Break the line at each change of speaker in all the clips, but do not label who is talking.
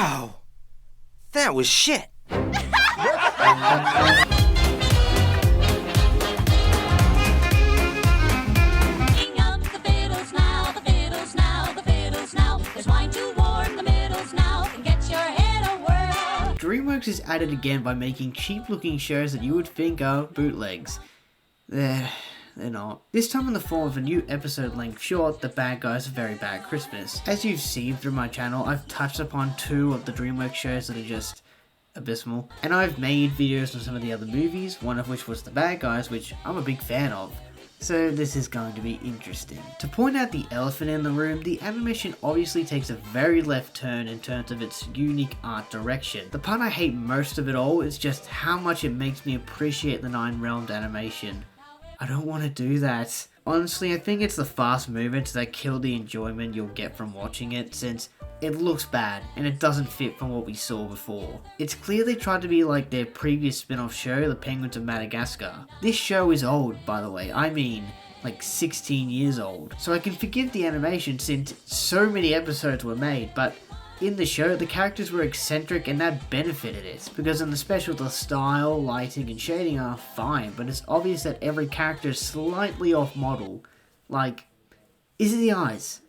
Wow, that was shit.
DreamWorks is at it again by making cheap-looking shows that you would think are bootlegs. They're not. This time in the form of a new episode-length short, The Bad Guys: A Very Bad Christmas. As you've seen through my channel, I've touched upon 2 of the DreamWorks shows that are just abysmal. And I've made videos on some of the other movies, one of which was The Bad Guys, which I'm a big fan of. So this is going to be interesting. To point out the elephant in the room, the animation obviously takes a very left turn in terms of its unique art direction. The part I hate most of it all is just how much it makes me appreciate the Nine Realms animation. I don't want to do that. Honestly, I think it's the fast movements that kill the enjoyment you'll get from watching it, since it looks bad and it doesn't fit from what we saw before. It's clear they tried to be like their previous spin-off show, The Penguins of Madagascar. This show is old, by the way. I mean, like 16 years old. So I can forgive the animation since so many episodes were made, but in the show, the characters were eccentric and that benefited it, because in the special the style, lighting and shading are fine, but it's obvious that every character is slightly off model. Like, is it the eyes?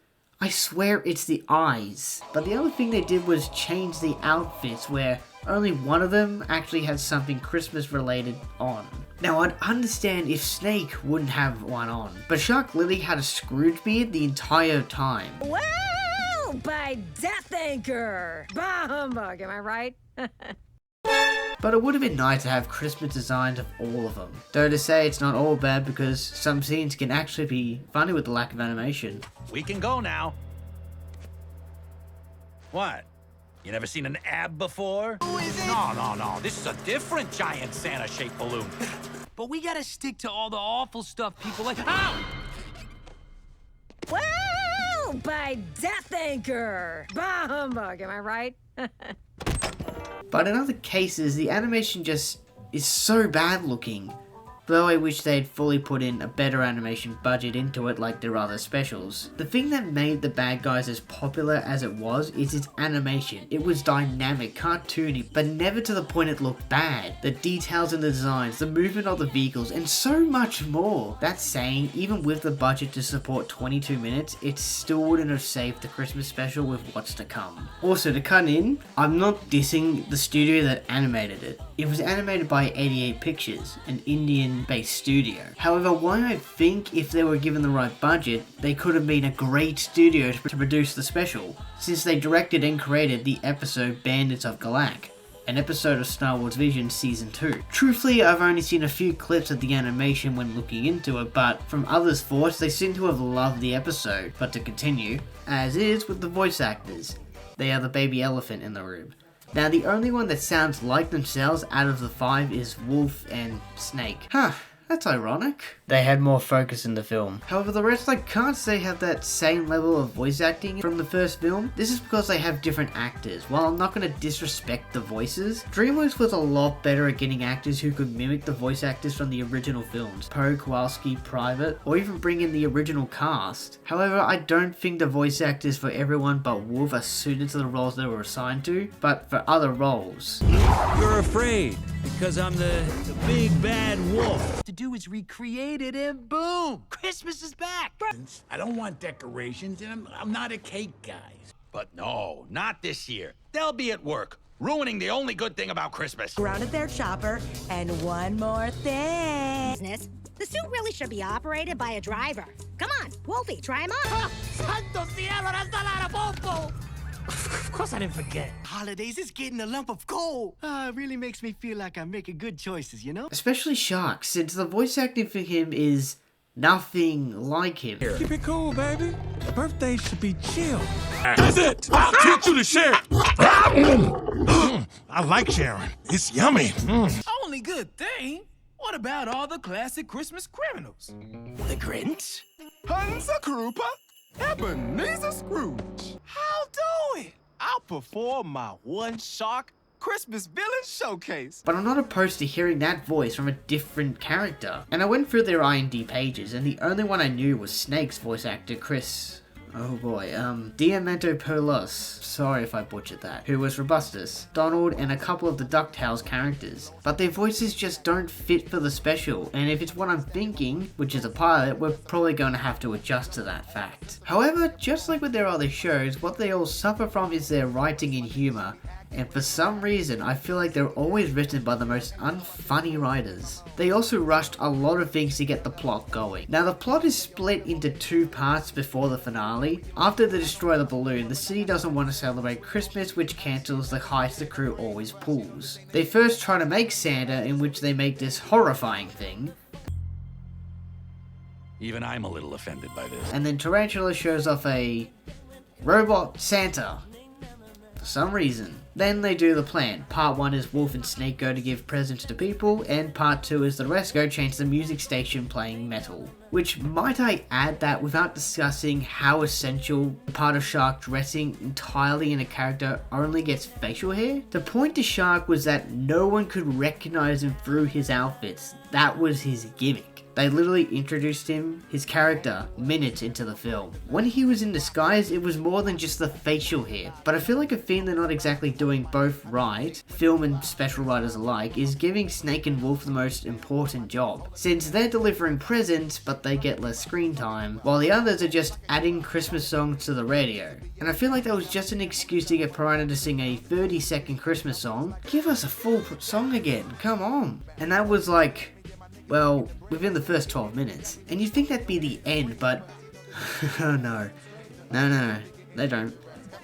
I swear it's the eyes. But the other thing they did was change the outfits, where only one of them actually had something Christmas related on. Now I'd understand if Snake wouldn't have one on, but Shark Lily had a Scrooge beard the entire time.
Well, by Death Anchor! Bah humbug, am I right?
But it would have been nice to have Christmas designs of all of them. Though to say it's not all bad, because some scenes can actually be funny with the lack of animation.
We can go now. What? You never seen an ab before?
Who is it?
No. This is a different giant Santa-shaped balloon.
But we gotta stick to all the awful stuff people like. Ow!
Well, by Death Anchor! Bah humbug, am I right?
But in other cases, the animation just is so bad looking. Though I wish they'd fully put in a better animation budget into it like their other specials. The thing that made The Bad Guys as popular as it was is its animation. It was dynamic, cartoony, but never to the point it looked bad. The details in the designs, the movement of the vehicles, and so much more. That saying, even with the budget to support 22 minutes, it still wouldn't have saved the Christmas special with what's to come. Also, to cut in, I'm not dissing the studio that animated it. It was animated by 88 Pictures, an Indian-based studio. However, why I think if they were given the right budget, they could have been a great studio to produce the special, since they directed and created the episode Bandits of Galak, an episode of Star Wars Vision Season 2. Truthfully, I've only seen a few clips of the animation when looking into it, but from others' thoughts, they seem to have loved the episode. But to continue, as is with the voice actors, they are the baby elephant in the room. Now, the only one that sounds like themselves out of the 5 is Wolf and Snake. Huh, that's ironic. They had more focus in the film. However, the rest I can't say have that same level of voice acting from the first film. This is because they have different actors. While I'm not going to disrespect the voices, DreamWorks was a lot better at getting actors who could mimic the voice actors from the original films. Poe, Kowalski, Private, or even bring in the original cast. However, I don't think the voice actors for everyone but Wolf are suited to the roles they were assigned to, but for other roles.
You're afraid because I'm the big bad wolf. To do is recreate it and boom! Christmas is back!
I don't want decorations, and I'm not a cake guy.
But no, not this year. They'll be at work, ruining the only good thing about Christmas.
Grounded there, Chopper. And one more thing.
Business. The suit really should be operated by a driver. Come on, Wolfie, try him on.
Santo cielo, that's a lot of popo!
Of course I didn't forget. Holidays is getting a lump of coal. It really makes me feel like I'm making good choices, you know?
Especially Shark, since the voice acting for him is nothing like him.
Keep it cool, baby. Birthday should be chill. That's it! I'll teach you to share. I like sharing. It's yummy.
Only good thing. What about all the classic Christmas criminals? The Grinch?
Hansa Krupa, Ebenezer Scrooge. How do it? I'll perform my one shark Christmas villain showcase.
But I'm not opposed to hearing that voice from a different character. And I went through their IMDb pages, and the only one I knew was Snake's voice actor, Chris. Oh boy, Diamantopoulos, sorry if I butchered that, who was Robustus, Donald, and a couple of the DuckTales characters. But their voices just don't fit for the special, and if it's what I'm thinking, which is a pilot, we're probably going to have to adjust to that fact. However, just like with their other shows, what they all suffer from is their writing and humour, and for some reason I feel like they're always written by the most unfunny writers. They also rushed a lot of things to get the plot going. Now the plot is split into two parts before the finale. After they destroy the balloon, the city doesn't want to celebrate Christmas, which cancels the heist the crew always pulls. They first try to make Santa, in which they make this horrifying thing.
Even I'm a little offended by this.
And then Tarantula shows off a robot Santa for some reason. Then they do the plan. Part 1 is Wolf and Snake go to give presents to people, and part 2 is the rest go change the music station playing metal. Which, might I add that without discussing how essential the part of Shark dressing entirely in a character only gets facial hair? The point to Shark was that no one could recognize him through his outfits. That was his gimmick. They literally introduced him, his character, minutes into the film. When he was in disguise, it was more than just the facial hair. But I feel like a thing they're not exactly doing both right, film and special writers alike, is giving Snake and Wolf the most important job. Since they're delivering presents, but they get less screen time, while the others are just adding Christmas songs to the radio. And I feel like that was just an excuse to get Piranha to sing a 30-second Christmas song. Give us a full song again, come on. And that was like, well, within the first 12 minutes. And you'd think that'd be the end, but oh no. No, they don't.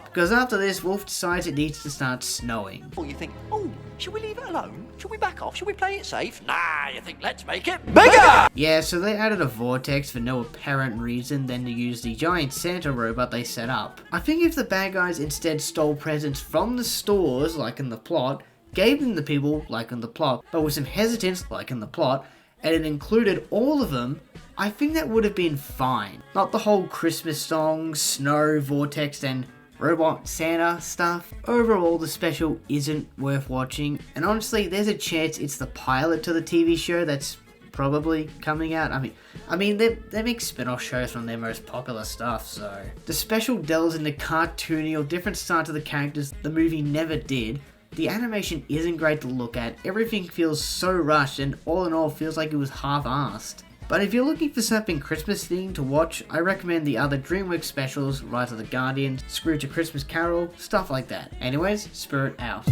Because after this, Wolf decides it needs to start snowing.
Or you think, oh, should we leave it alone? Should we back off? Should we play it safe? Nah, you think, let's make it bigger!
Yeah, so they added a vortex for no apparent reason than to use the giant Santa robot they set up. I think if the bad guys instead stole presents from the stores, like in the plot, gave them to people, like in the plot, but with some hesitance, like in the plot, and it included all of them, I think that would have been fine. Not the whole Christmas song, snow, vortex, and robot Santa stuff. Overall, the special isn't worth watching, and honestly, there's a chance it's the pilot to the TV show that's probably coming out. I mean, they make spin-off shows from their most popular stuff, so. The special delves into cartoony or different style to the characters the movie never did. The animation isn't great to look at, everything feels so rushed, and all in all feels like it was half-assed. But if you're looking for something Christmas themed to watch, I recommend the other DreamWorks specials, Rise of the Guardians, Scrooge A Christmas Carol, stuff like that. Anyways, Spirit out.